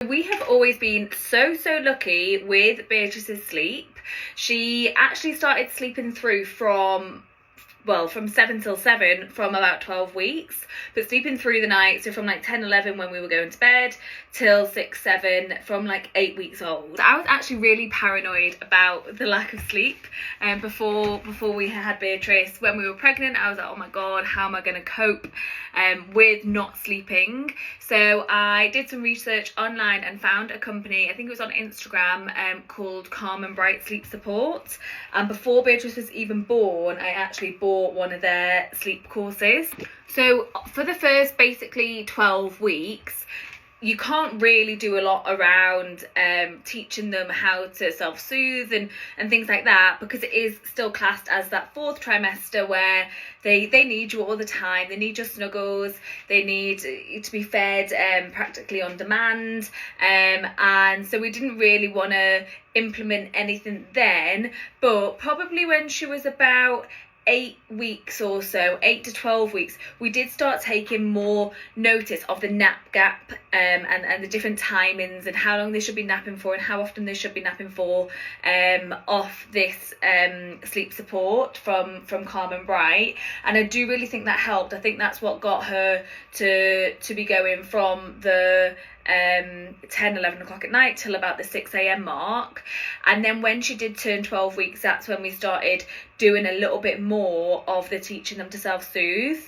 We have always been so lucky with Beatrice's sleep. She actually started sleeping through from 7 till 7 from about 12 weeks, but sleeping through the night, so from like 10, 11 when we were going to bed till 6, 7 from like 8 weeks old. I was actually really paranoid about the lack of sleep before we had Beatrice. When we were pregnant, I was like, oh my god, how am I going to cope with not sleeping? So I did some research online and found a company, I think it was on Instagram, called Calm and Bright Sleep Support. And before Beatrice was even born, I actually bought one of their sleep courses. So for the first basically 12 weeks, you can't really do a lot around teaching them how to self-soothe and things like that, because it is still classed as that 4th trimester where they need you all the time. They need your snuggles, they need to be fed practically on demand, and so we didn't really want to implement anything then. But probably when she was about 8 weeks or so, 8 to 12 weeks, we did start taking more notice of the nap gap and the different timings and how long they should be napping for and how often they should be napping for off this sleep support from Calm and Bright. And I do really think that helped. I think that's what got her to be going from the 10, 11 o'clock at night till about the 6 a.m. mark. And then when she did turn 12 weeks, that's when we started doing a little bit more of the teaching them to self-soothe.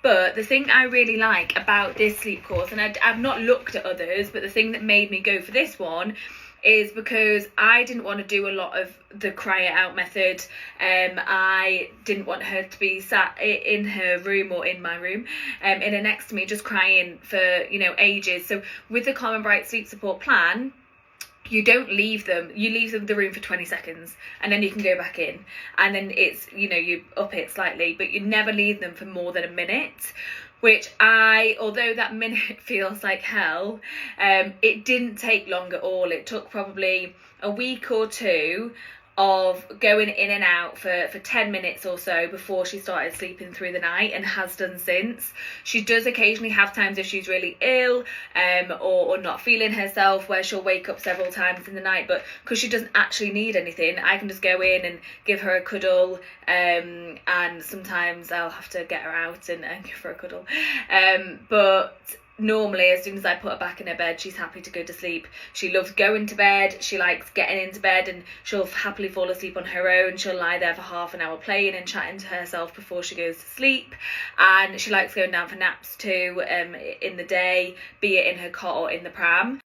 But the thing I really like about this sleep course, and I've not looked at others, but the thing that made me go for this one is because I didn't want to do a lot of the cry it out method. I didn't want her to be sat in her room or in my room in her next to me just crying for ages. So with the Calm and Bright Sleep Support plan, you don't leave them, you leave them the room for 20 seconds and then you can go back in, and then it's you up it slightly, but you never leave them for more than a minute. Which although that minute feels like hell, it didn't take long at all. It took probably a week or two of going in and out for 10 minutes or so before she started sleeping through the night, and has done since. She does occasionally have times if she's really ill or not feeling herself where she'll wake up several times in the night, but because she doesn't actually need anything, I can just go in and give her a cuddle, and sometimes I'll have to get her out and give her a cuddle, but normally as soon as I put her back in her bed, she's happy to go to sleep. She loves going to bed, she likes getting into bed, and she'll happily fall asleep on her own. She'll lie there for half an hour playing and chatting to herself before she goes to sleep. And she likes going down for naps too in the day, be it in her cot or in the pram.